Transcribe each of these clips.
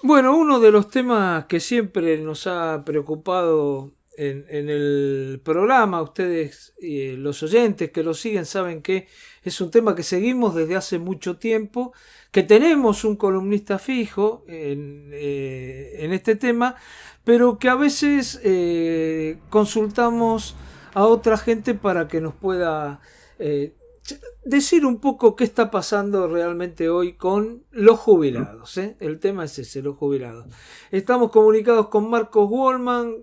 Bueno, uno de los temas que siempre nos ha preocupado en el programa, ustedes, los oyentes que lo siguen, saben que es un tema que seguimos desde hace mucho tiempo, que tenemos un columnista fijo en este tema, pero que a veces consultamos a otra gente para que nos pueda eh, decir un poco qué está pasando realmente hoy con los jubilados. El tema es ese, los jubilados. Estamos comunicados con Marcos Wallman.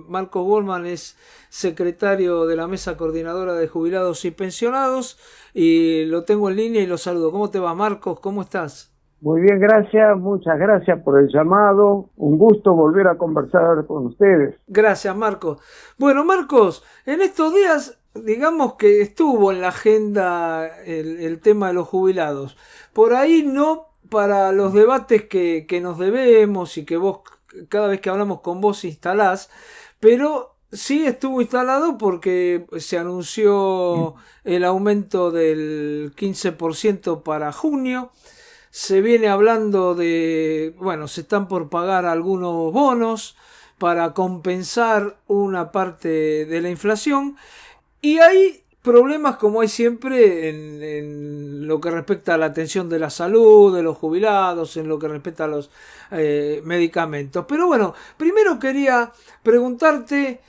Marcos Wallman es secretario de la Mesa Coordinadora de Jubilados y Pensionados y lo tengo en línea y lo saludo. ¿Cómo te va, Marcos? ¿Cómo estás? Muy bien, gracias, muchas gracias por el llamado. Un gusto volver a conversar con ustedes. Gracias, Marcos. Bueno, Marcos, en estos días, digamos que estuvo en la agenda el tema de los jubilados. Por ahí no para los debates que nos debemos y que vos, cada vez que hablamos con vos, instalás, pero sí estuvo instalado porque se anunció el aumento del 15% para junio. Se viene hablando de, bueno, se están por pagar algunos bonos para compensar una parte de la inflación y hay problemas como hay siempre en lo que respecta a la atención de la salud, de los jubilados, en lo que respecta a los medicamentos. Pero bueno, primero quería preguntarte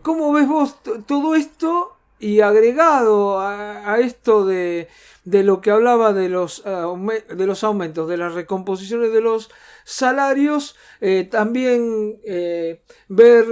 cómo ves vos todo esto y agregado a esto de lo que hablaba de los aumentos, de las recomposiciones de los salarios, también ver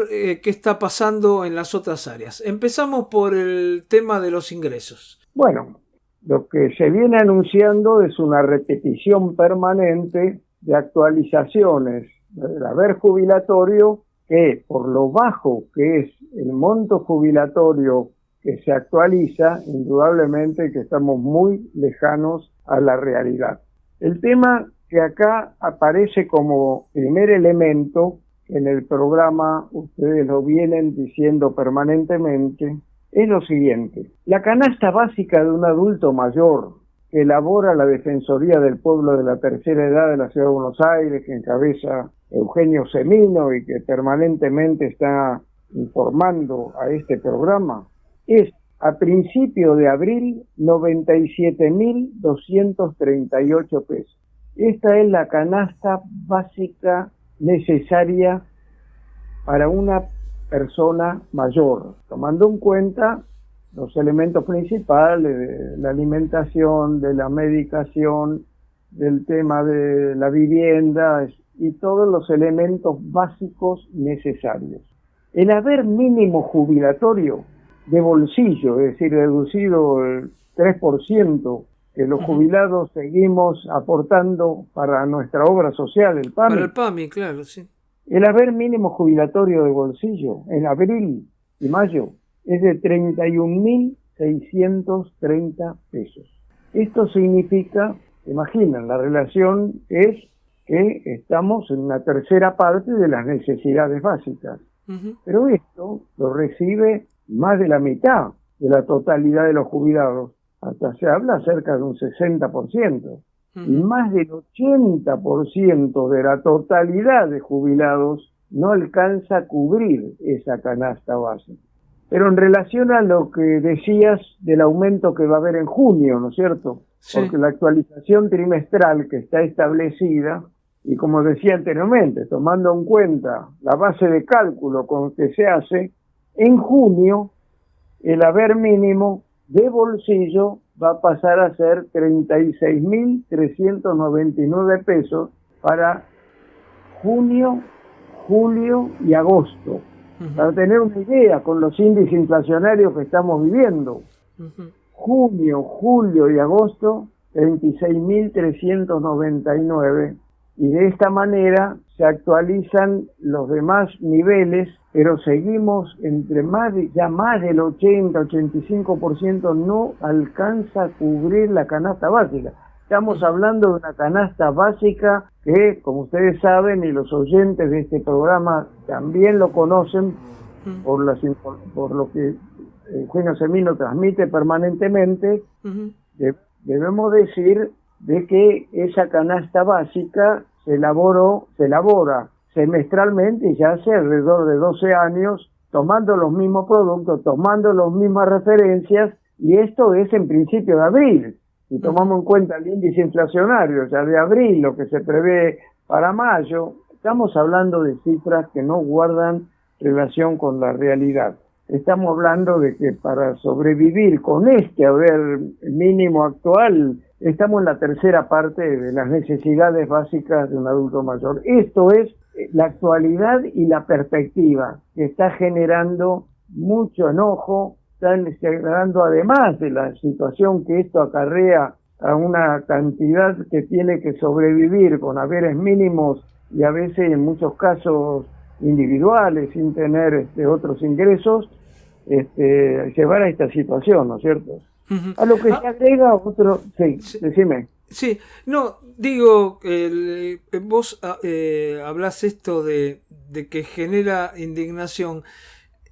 qué está pasando en las otras áreas. Empezamos por el tema de los ingresos. Bueno, lo que se viene anunciando es una repetición permanente de actualizaciones del haber jubilatorio que, por lo bajo que es el monto jubilatorio que se actualiza, indudablemente que estamos muy lejanos a la realidad. El tema que acá aparece como primer elemento en el programa, ustedes lo vienen diciendo permanentemente, es lo siguiente: la canasta básica de un adulto mayor que elabora la Defensoría del Pueblo de la Tercera Edad de la Ciudad de Buenos Aires, que encabeza Eugenio Semino y que permanentemente está informando a este programa, es a principio de abril 97.238 pesos. Esta es la canasta básica necesaria para una persona mayor, tomando en cuenta los elementos principales de la alimentación, de la medicación, del tema de la vivienda y todos los elementos básicos necesarios. El haber mínimo jubilatorio de bolsillo, es decir, reducido el 3% que los jubilados seguimos aportando para nuestra obra social, el PAMI. Para el PAMI, claro, sí. El haber mínimo jubilatorio de bolsillo en abril y mayo es de 31.630 pesos. Esto significa, imaginan, la relación es que estamos en una tercera parte de las necesidades básicas. Pero esto lo recibe más de la mitad de la totalidad de los jubilados. Hasta se habla cerca de un 60%. Y más del 80% de la totalidad de jubilados no alcanza a cubrir esa canasta básica. Pero en relación a lo que decías del aumento que va a haber en junio, ¿no es cierto? Sí. Porque la actualización trimestral que está establecida, y como decía anteriormente, tomando en cuenta la base de cálculo con que se hace, en junio el haber mínimo de bolsillo va a pasar a ser 36.399 pesos para junio, julio y agosto. Para tener una idea con los índices inflacionarios que estamos viviendo. Junio, julio y agosto, 36.399. Y de esta manera se actualizan los demás niveles, pero seguimos entre ya más del 80-85% no alcanza a cubrir la canasta básica. Estamos hablando de una canasta básica que, como ustedes saben, y los oyentes de este programa también lo conocen por lo que Eugenio Semino transmite permanentemente, debemos decir de que esa canasta básica se elabora semestralmente y ya hace alrededor de 12 años, tomando los mismos productos, tomando las mismas referencias, y esto es en principio de abril. Si tomamos en cuenta el índice inflacionario ya de abril, lo que se prevé para mayo, estamos hablando de cifras que no guardan relación con la realidad. Estamos hablando de que para sobrevivir con este haber mínimo actual, estamos en la tercera parte de las necesidades básicas de un adulto mayor. Esto es la actualidad y la perspectiva, que está generando mucho enojo, está generando, además de la situación que esto acarrea a una cantidad que tiene que sobrevivir con haberes mínimos y a veces en muchos casos individuales, sin tener otros ingresos, llevar a esta situación, ¿no es cierto? Uh-huh. A lo que se agrega otro... Sí, decime. Sí, no, digo, vos hablás esto de que genera indignación.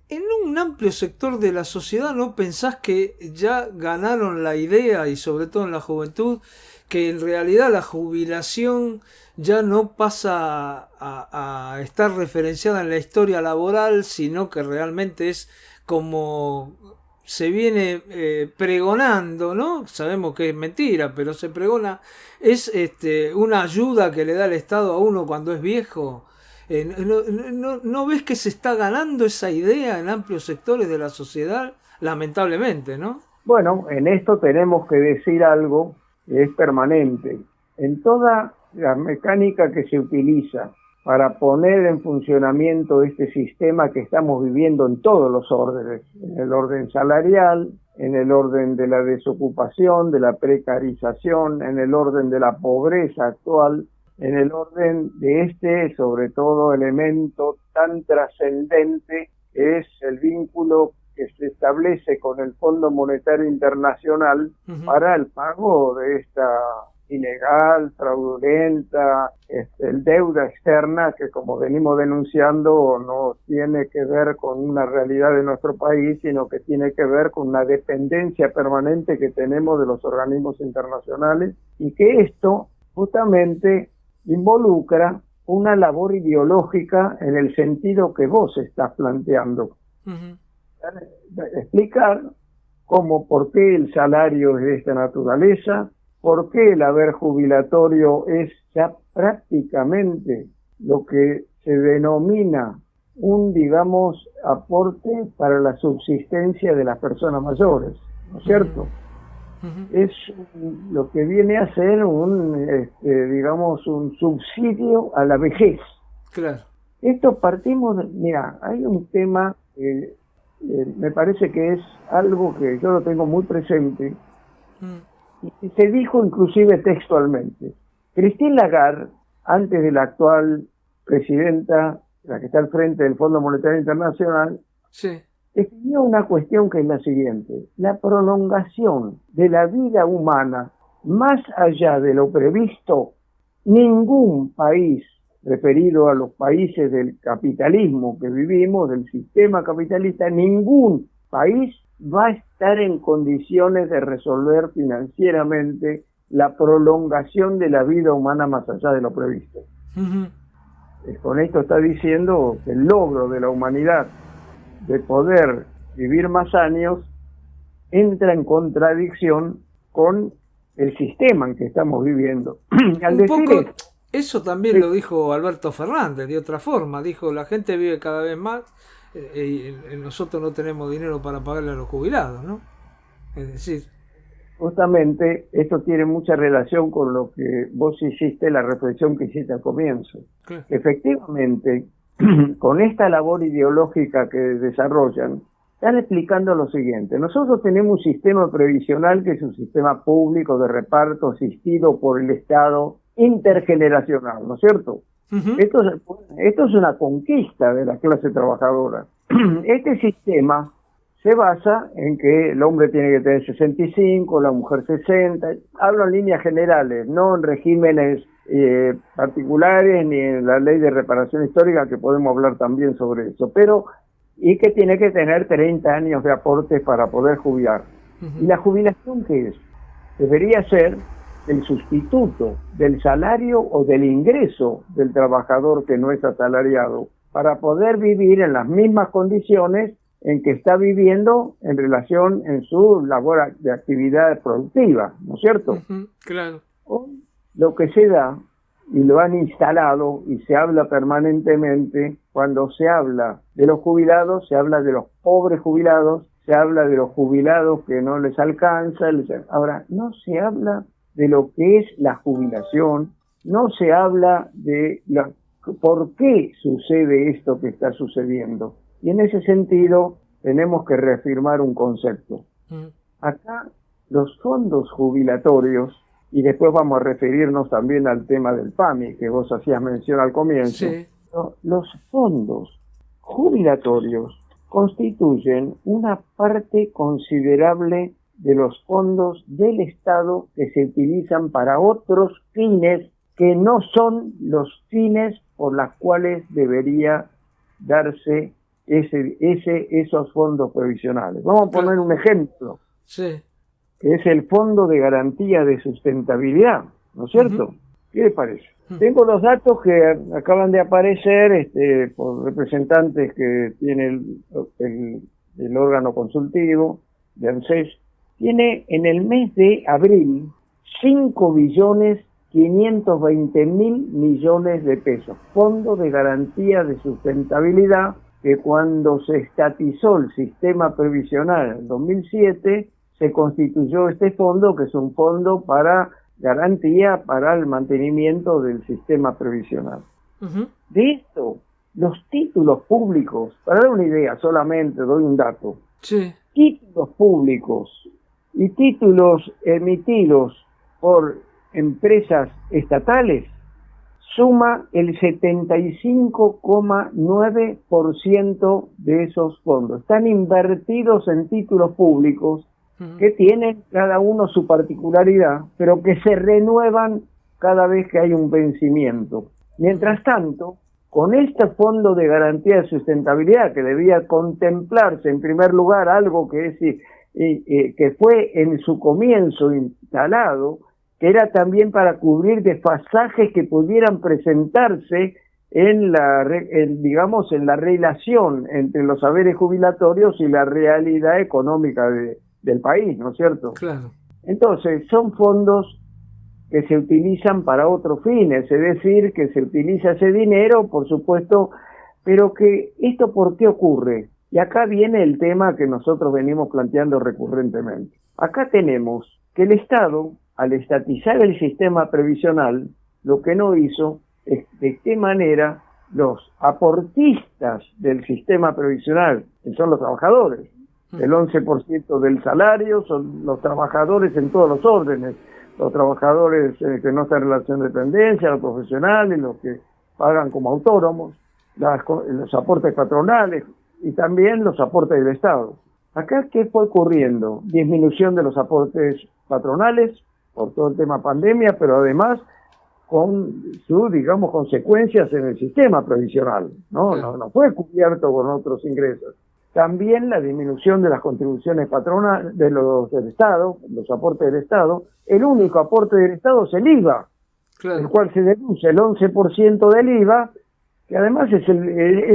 En un amplio sector de la sociedad, ¿no pensás que ya ganaron la idea, y sobre todo en la juventud, que en realidad la jubilación ya no pasa a estar referenciada en la historia laboral, sino que realmente es como se viene pregonando, ¿no? Sabemos que es mentira, pero se pregona, es una ayuda que le da el Estado a uno cuando es viejo? ¿No ves que se está ganando esa idea en amplios sectores de la sociedad? Lamentablemente, ¿no? Bueno, en esto tenemos que decir algo que es permanente. En toda la mecánica que se utiliza para poner en funcionamiento este sistema que estamos viviendo en todos los órdenes, en el orden salarial, en el orden de la desocupación, de la precarización, en el orden de la pobreza actual, en el orden de sobre todo, elemento tan trascendente que es el vínculo que se establece con el Fondo Monetario Internacional para el pago de esta ilegal, fraudulenta, deuda externa que, como venimos denunciando, no tiene que ver con una realidad de nuestro país, sino que tiene que ver con una dependencia permanente que tenemos de los organismos internacionales, y que esto justamente involucra una labor ideológica en el sentido que vos estás planteando. Explicar por qué el salario es de esta naturaleza, por qué el haber jubilatorio es ya prácticamente lo que se denomina un, digamos, aporte para la subsistencia de las personas mayores, ¿no es cierto? Es lo que viene a ser digamos, un subsidio a la vejez. Claro. Esto partimos mira, hay un tema que me parece que es algo que yo lo tengo muy presente, y se dijo inclusive textualmente. Christine Lagarde, antes de la actual presidenta, la que está al frente del Fondo Monetario Internacional, sí, definió una cuestión que es la siguiente: la prolongación de la vida humana más allá de lo previsto. Ningún país, referido a los países del capitalismo que vivimos, del sistema capitalista, ningún país va a estar en condiciones de resolver financieramente la prolongación de la vida humana más allá de lo previsto. Con esto está diciendo que el logro de la humanidad de poder vivir más años entra en contradicción con el sistema en que estamos viviendo. Al decir poco, eso también lo dijo Alberto Fernández de otra forma. Dijo: la gente vive cada vez más y nosotros no tenemos dinero para pagarle a los jubilados, ¿no? Es decir, justamente esto tiene mucha relación con lo que vos hiciste, la reflexión que hiciste al comienzo. claro. Efectivamente, con esta labor ideológica que desarrollan, están explicando lo siguiente: nosotros tenemos un sistema previsional que es un sistema público de reparto asistido por el Estado intergeneracional, ¿no es cierto? Esto es una conquista de la clase trabajadora. Este sistema se basa en que el hombre tiene que tener 65, la mujer 60, hablo en líneas generales, no en regímenes particulares ni en la ley de reparación histórica, que podemos hablar también sobre eso, pero y que tiene que tener 30 años de aportes para poder jubilar. ¿Y la jubilación qué es? Debería ser el sustituto del salario o del ingreso del trabajador que no es asalariado, para poder vivir en las mismas condiciones en que está viviendo en relación en su labor de actividad productiva, ¿no es cierto? Claro. Hoy lo que se da, y lo han instalado y se habla permanentemente, cuando se habla de los jubilados, se habla de los pobres jubilados, se habla de los jubilados que no les alcanza. Ahora, no se habla de lo que es la jubilación, no se habla de por qué sucede esto que está sucediendo. Y en ese sentido tenemos que reafirmar un concepto. Acá los fondos jubilatorios, y después vamos a referirnos también al tema del PAMI, que vos hacías mención al comienzo, sí. Los fondos jubilatorios constituyen una parte considerable de los fondos del Estado que se utilizan para otros fines que no son los fines por los cuales debería darse esos fondos previsionales. Vamos a poner un ejemplo, sí. que es el Fondo de Garantía de Sustentabilidad, ¿no es cierto? ¿Qué le parece? Tengo los datos que acaban de aparecer por representantes que tiene el órgano consultivo de ANSES. Tiene en el mes de abril 5.520.000 millones de pesos. Fondo de Garantía de Sustentabilidad, que cuando se estatizó el sistema previsional en 2007, se constituyó este fondo, que es un fondo para garantía para el mantenimiento del sistema previsional. De esto, los títulos públicos, para dar una idea, solamente doy un dato, sí. Títulos públicos y títulos emitidos por empresas estatales suma el 75,9% de esos fondos. Están invertidos en títulos públicos que tienen cada uno su particularidad, pero que se renuevan cada vez que hay un vencimiento. Mientras tanto, con este Fondo de Garantía de Sustentabilidad, que debía contemplarse en primer lugar algo que fue en su comienzo instalado, que era también para cubrir desfasajes que pudieran presentarse en la relación entre los saberes jubilatorios y la realidad económica del país, ¿no es cierto? Claro. Entonces, son fondos que se utilizan para otros fines, es decir, que se utiliza ese dinero, por supuesto, pero que esto ¿por qué ocurre? Y acá viene el tema que nosotros venimos planteando recurrentemente. Acá tenemos que el Estado, al estatizar el sistema previsional, lo que no hizo es de qué manera los aportistas del sistema previsional, que son los trabajadores, el 11% del salario son los trabajadores en todos los órdenes, los trabajadores que no están en relación de dependencia, los profesionales, los que pagan como autónomos, los aportes patronales y también los aportes del Estado. Acá, ¿qué fue ocurriendo? Disminución de los aportes patronales por todo el tema pandemia, pero además con sus, consecuencias en el sistema previsional, ¿no? No fue cubierto con otros ingresos. También la disminución de las contribuciones patronales del Estado, los aportes del Estado. El único aporte del Estado es el IVA, el cual se deduce el 11% del IVA, que además es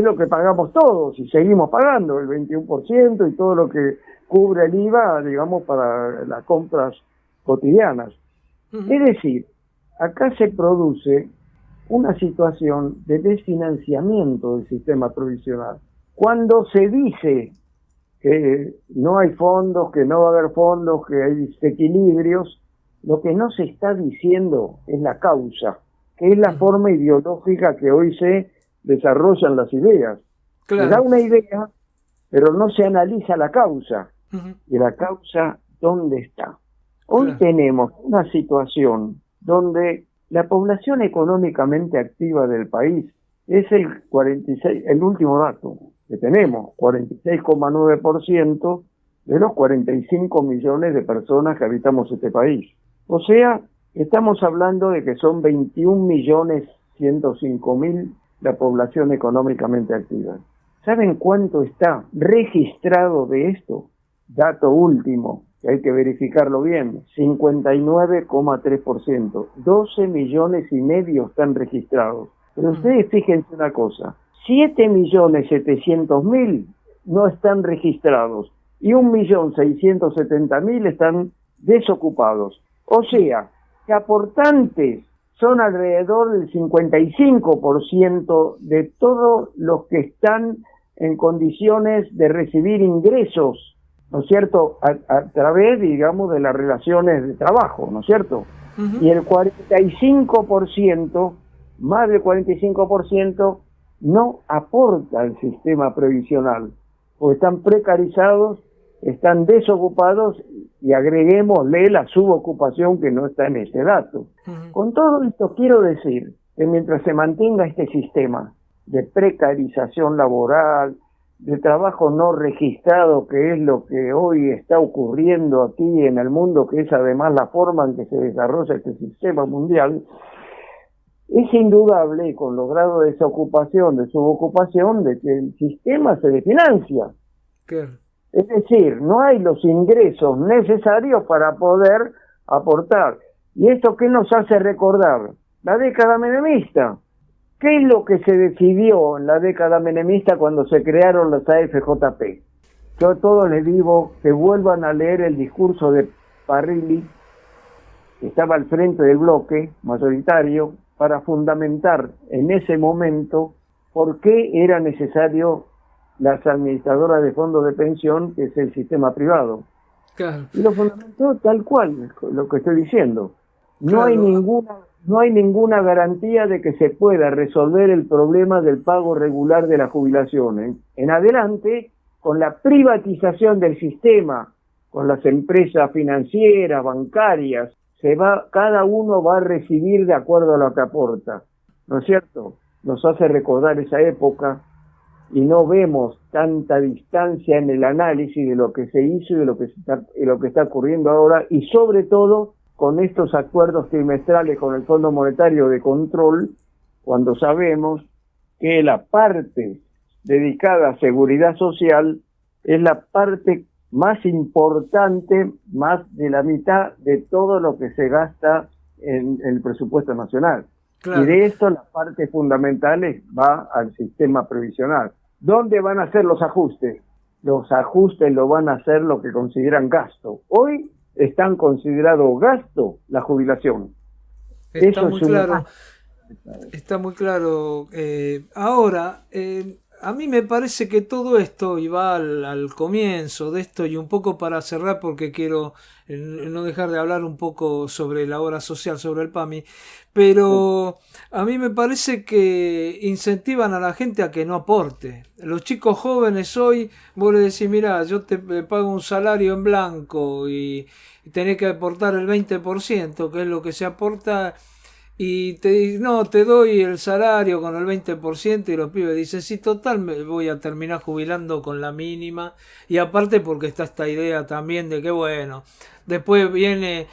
lo que pagamos todos y seguimos pagando, el 21% y todo lo que cubre el IVA, para las compras cotidianas. Es decir, acá se produce una situación de desfinanciamiento del sistema provisional. Cuando se dice que no hay fondos, que no va a haber fondos, que hay desequilibrios, lo que no se está diciendo es la causa, que es la forma ideológica que hoy se desarrollan las ideas. Se da una idea, pero no se analiza la causa. ¿Y la causa dónde está? Hoy tenemos una situación donde la población económicamente activa del país es el último dato que tenemos, 46,9% de los 45 millones de personas que habitamos este país. O sea, estamos hablando de que son 21.105.000 la población económicamente activa. ¿Saben cuánto está registrado de esto? Dato último, que hay que verificarlo bien, 59,3%, 12 millones y medio están registrados. Pero ustedes fíjense una cosa, 7.700.000 no están registrados y 1.670.000 están desocupados. O sea, que aportantes son alrededor del 55% de todos los que están en condiciones de recibir ingresos, ¿no es cierto?, a través, digamos, de las relaciones de trabajo, ¿no es cierto? Uh-huh. Y el 45%, más del 45%, no aporta al sistema previsional, porque están precarizados, están desocupados y agreguémosle la subocupación que no está en este dato. Uh-huh. Con todo esto quiero decir que mientras se mantenga este sistema de precarización laboral, de trabajo no registrado, que es lo que hoy está ocurriendo aquí en el mundo, que es además la forma en que se desarrolla este sistema mundial, es indudable, con los grados de desocupación, de subocupación, de que el sistema se desfinancia. Claro. Es decir, no hay los ingresos necesarios para poder aportar. ¿Y esto qué nos hace recordar? La década menemista. ¿Qué es lo que se decidió en la década menemista cuando se crearon las AFJP? Yo a todos les digo que vuelvan a leer el discurso de Parrilli, que estaba al frente del bloque mayoritario, para fundamentar en ese momento por qué era necesario las administradoras de fondos de pensión, que es el sistema privado. Claro. Y lo fundamentó tal cual, lo que estoy diciendo. No hay ninguna garantía de que se pueda resolver el problema del pago regular de las jubilaciones. En adelante, con la privatización del sistema, con las empresas financieras, bancarias, cada uno va a recibir de acuerdo a lo que aporta, ¿no es cierto? Nos hace recordar esa época y no vemos tanta distancia en el análisis de lo que se hizo y de lo que está ocurriendo ahora, y sobre todo con estos acuerdos trimestrales con el Fondo Monetario de Control, cuando sabemos que la parte dedicada a seguridad social es la parte más importante, más de la mitad de todo lo que se gasta en el presupuesto nacional. Claro. Y de esto la parte fundamental va al sistema previsional. ¿Dónde van a hacer los ajustes? Los ajustes lo van a hacer lo que consideran gasto. Hoy están considerados gasto la jubilación. Está muy claro. Está muy claro. Ahora, a mí me parece que todo esto, y va al comienzo de esto, y un poco para cerrar, porque quiero no dejar de hablar un poco sobre la obra social, sobre el PAMI, pero a mí me parece que incentivan a la gente a que no aporte. Los chicos jóvenes hoy, vos le decís, mirá, yo te pago un salario en blanco y tenés que aportar el 20%, que es lo que se aporta, y te doy el salario con el 20%, y los pibes dicen, sí, total, me voy a terminar jubilando con la mínima. Y aparte porque está esta idea también de que, bueno, después viene,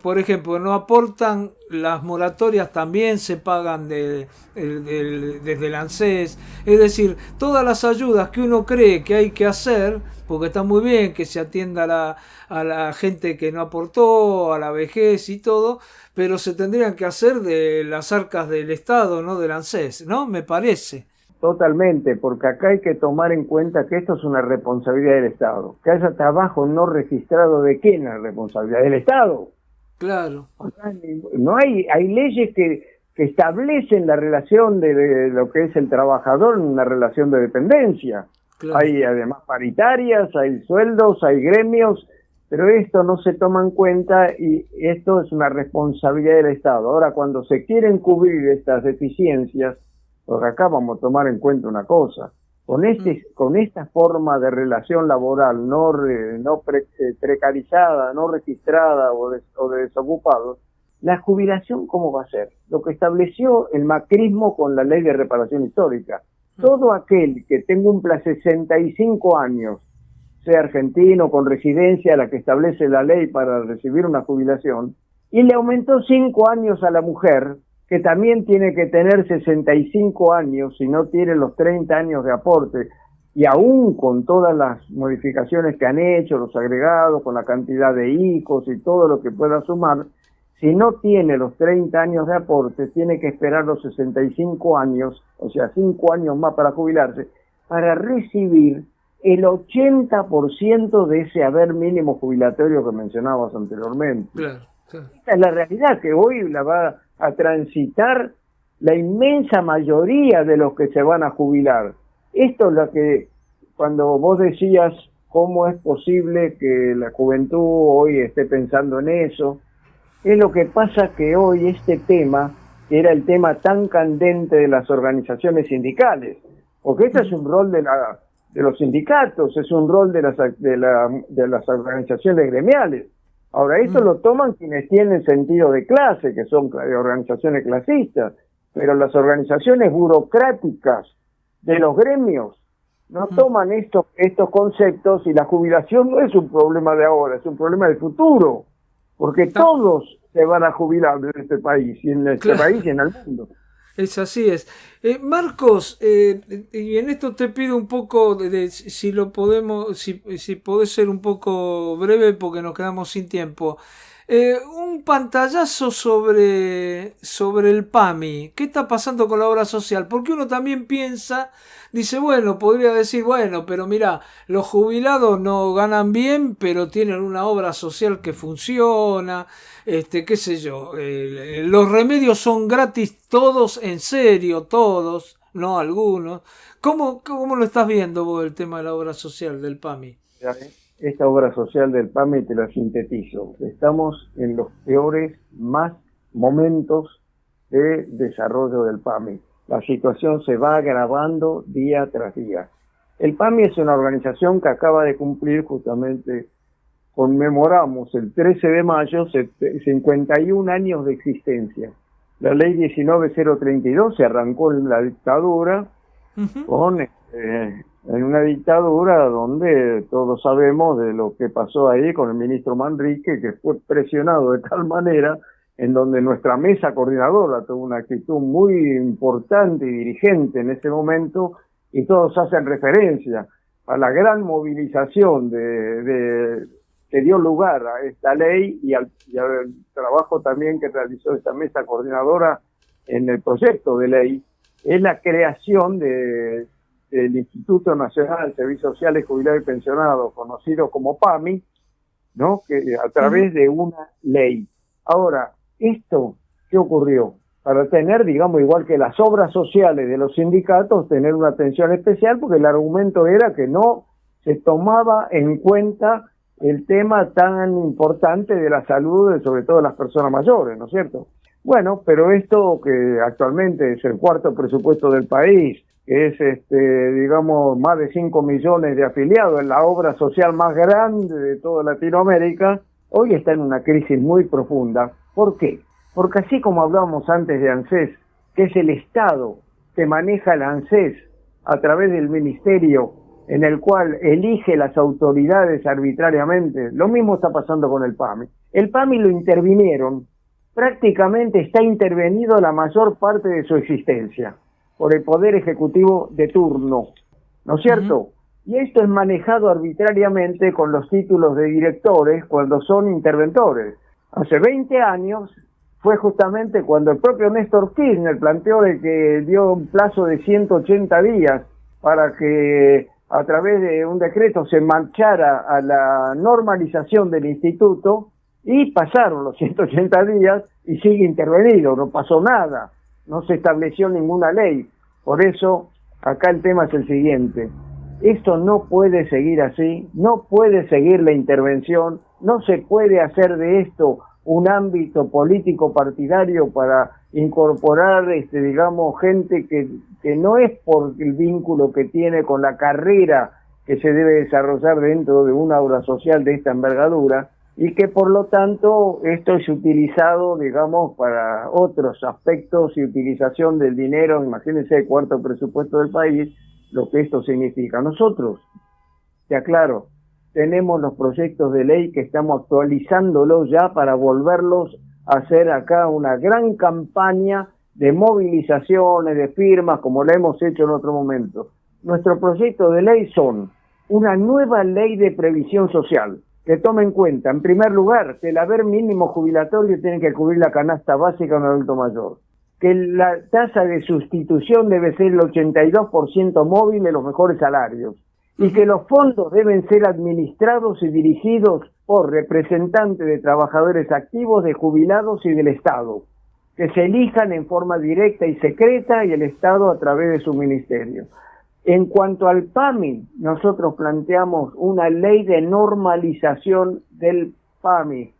por ejemplo, no aportan, las moratorias también se pagan desde el ANSES. Es decir, todas las ayudas que uno cree que hay que hacer, porque está muy bien que se atienda a la gente que no aportó, a la vejez y todo, pero se tendrían que hacer de las arcas del Estado, no del ANSES, ¿no? Me parece. Totalmente, porque acá hay que tomar en cuenta que esto es una responsabilidad del Estado. Que haya trabajo no registrado, ¿de quién es la responsabilidad? ¿Del Estado? Claro. No hay leyes que establecen la relación de lo que es el trabajador en una relación de dependencia. Claro. Hay además paritarias, hay sueldos, hay gremios, pero esto no se toma en cuenta y esto es una responsabilidad del Estado. Ahora, cuando se quieren cubrir estas deficiencias, porque acá vamos a tomar en cuenta una cosa, con esta forma de relación laboral precarizada, no registrada o de desocupados, la jubilación, ¿cómo va a ser? Lo que estableció el macrismo con la ley de reparación histórica. Todo aquel que cumpla 65 años, sea argentino con residencia, la que establece la ley para recibir una jubilación, y le aumentó 5 años a la mujer, que también tiene que tener 65 años, si no tiene los 30 años de aporte, y aún con todas las modificaciones que han hecho, los agregados, con la cantidad de hijos y todo lo que pueda sumar, si no tiene los 30 años de aporte, tiene que esperar los 65 años, o sea, 5 años más para jubilarse, para recibir el 80% de ese haber mínimo jubilatorio que mencionabas anteriormente. Claro, claro. Esta es la realidad que hoy la va a transitar la inmensa mayoría de los que se van a jubilar. Esto es lo que, cuando vos decías cómo es posible que la juventud hoy esté pensando en eso, es lo que pasa que hoy este tema, que era el tema tan candente de las organizaciones sindicales, porque este es un rol de los sindicatos, es un rol de las organizaciones gremiales. Ahora, esto lo toman quienes tienen sentido de clase, que son organizaciones clasistas, pero las organizaciones burocráticas de los gremios no toman estos conceptos, y la jubilación no es un problema de ahora, es un problema del futuro, porque todos se van a jubilar en este país, y en este país y en el mundo. Es así es. Marcos, y en esto te pido un poco si lo podemos, si podés ser un poco breve porque nos quedamos sin tiempo. Un pantallazo sobre el PAMI. ¿Qué está pasando con la obra social? Porque uno también dice, bueno, podría decir, bueno, pero mira, los jubilados no ganan bien, pero tienen una obra social que funciona, qué sé yo, los remedios son gratis todos, en serio, todos, no algunos. ¿Cómo lo estás viendo vos el tema de la obra social del PAMI? Esta obra social del PAMI te la sintetizo. Estamos en los peores momentos de desarrollo del PAMI. La situación se va agravando día tras día. El PAMI es una organización que acaba de cumplir, justamente conmemoramos el 13 de mayo 51 años de existencia. La ley 19032 se arrancó en la dictadura, en una dictadura donde todos sabemos de lo que pasó ahí con el ministro Manrique, que fue presionado de tal manera, en donde nuestra mesa coordinadora tuvo una actitud muy importante y dirigente en ese momento, y todos hacen referencia a la gran movilización que dio lugar a esta ley y al trabajo también que realizó esta mesa coordinadora en el proyecto de ley, es la creación del Instituto Nacional de Servicios Sociales, Jubilados y Pensionados, conocido como PAMI, ¿no? Que a través de una ley. Ahora, ¿esto qué ocurrió? Para tener, digamos, igual que las obras sociales de los sindicatos, tener una atención especial, porque el argumento era que no se tomaba en cuenta el tema tan importante de la salud, sobre todo de las personas mayores, ¿no es cierto? Bueno, pero esto que actualmente es el cuarto presupuesto del país, que es, digamos, más de 5 millones de afiliados en la obra social más grande de toda Latinoamérica, hoy está en una crisis muy profunda. ¿Por qué? Porque así como hablábamos antes de ANSES, que es el Estado que maneja el ANSES a través del ministerio, en el cual elige las autoridades arbitrariamente, lo mismo está pasando con el PAMI. El PAMI lo intervinieron, prácticamente está intervenido la mayor parte de su existencia por el Poder Ejecutivo de turno, ¿no es cierto? Y esto es manejado arbitrariamente con los títulos de directores cuando son interventores. Hace 20 años fue justamente cuando el propio Néstor Kirchner planteó de que dio un plazo de 180 días para que a través de un decreto se marchara a la normalización del instituto, y pasaron los 180 días y sigue intervenido, no pasó nada, no se estableció ninguna ley. Por eso, acá el tema es el siguiente: esto no puede seguir así, no puede seguir la intervención, no se puede hacer de esto un ámbito político partidario para incorporar, digamos, gente que no es por el vínculo que tiene con la carrera que se debe desarrollar dentro de una obra social de esta envergadura, y que por lo tanto esto es utilizado, digamos, para otros aspectos y utilización del dinero. Imagínense el cuarto presupuesto del país, lo que esto significa. Nosotros, te aclaro, tenemos los proyectos de ley que estamos actualizándolos ya para volverlos a hacer acá una gran campaña de movilizaciones, de firmas, como la hemos hecho en otro momento. nuestro proyecto de ley son una nueva ley de previsión social que tome en cuenta, en primer lugar, que el haber mínimo jubilatorio tiene que cubrir la canasta básica de un adulto mayor, que la tasa de sustitución debe ser el 82% móvil de los mejores salarios, y que los fondos deben ser administrados y dirigidos por representantes de trabajadores activos, de jubilados y del Estado, que se elijan en forma directa y secreta y el Estado a través de su ministerio. En cuanto al PAMI, nosotros planteamos una ley de normalización del PAMI,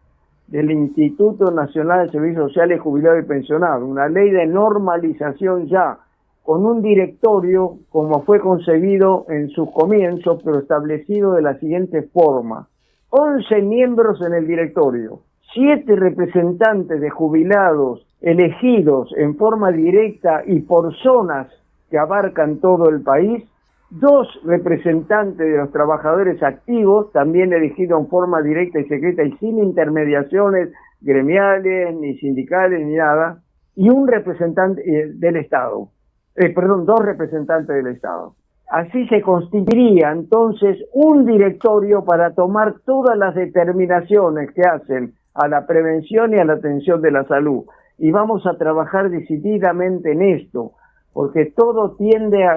del Instituto Nacional de Servicios Sociales, Jubilados y Pensionados, una ley de normalización ya, con un directorio como fue concebido en sus comienzos, pero establecido de la siguiente forma: 11 miembros en el directorio, 7 representantes de jubilados elegidos en forma directa y por zonas que abarcan todo el país, 2 representantes de los trabajadores activos, también elegidos en forma directa y secreta y sin intermediaciones gremiales, ni sindicales, ni nada, y un representante del Estado. 2 representantes del Estado. Así se constituiría entonces un directorio para tomar todas las determinaciones que hacen a la prevención y a la atención de la salud. Y vamos a trabajar decididamente en esto, porque todo tiende a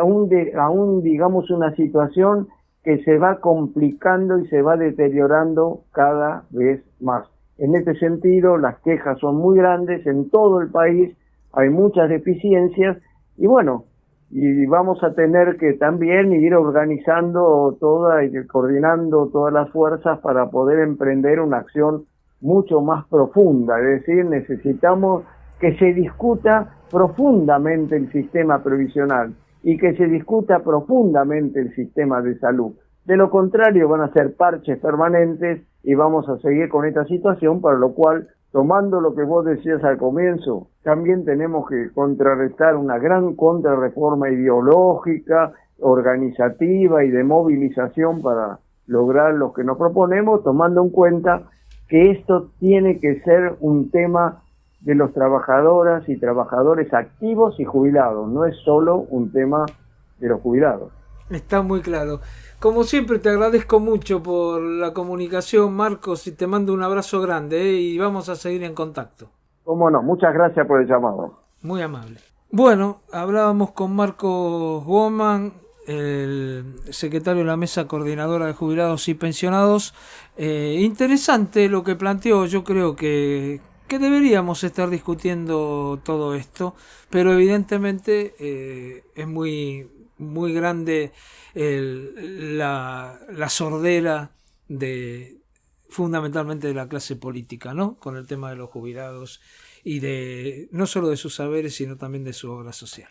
digamos, una situación que se va complicando y se va deteriorando cada vez más. En este sentido, las quejas son muy grandes en todo el país, hay muchas deficiencias, y bueno, y vamos a tener que también ir organizando y coordinando todas las fuerzas para poder emprender una acción mucho más profunda. Es decir, necesitamos que se discuta profundamente el sistema previsional y que se discuta profundamente el sistema de salud. De lo contrario, van a ser parches permanentes y vamos a seguir con esta situación, para lo cual, tomando lo que vos decías al comienzo, también tenemos que contrarrestar una gran contrarreforma ideológica, organizativa y de movilización para lograr lo que nos proponemos, tomando en cuenta que esto tiene que ser un tema de los trabajadoras y trabajadores activos y jubilados, no es solo un tema de los jubilados. Está muy claro. Como siempre, te agradezco mucho por la comunicación, Marcos, y te mando un abrazo grande, y vamos a seguir en contacto. Cómo no, muchas gracias por el llamado. Muy amable. Bueno, hablábamos con Marcos Woman, el secretario de la Mesa Coordinadora de Jubilados y Pensionados. Interesante lo que planteó. Yo creo que deberíamos estar discutiendo todo esto, pero evidentemente es muy grande la sordera fundamentalmente de la clase política, ¿no? Con el tema de los jubilados y no solo de sus saberes, sino también de su obra social.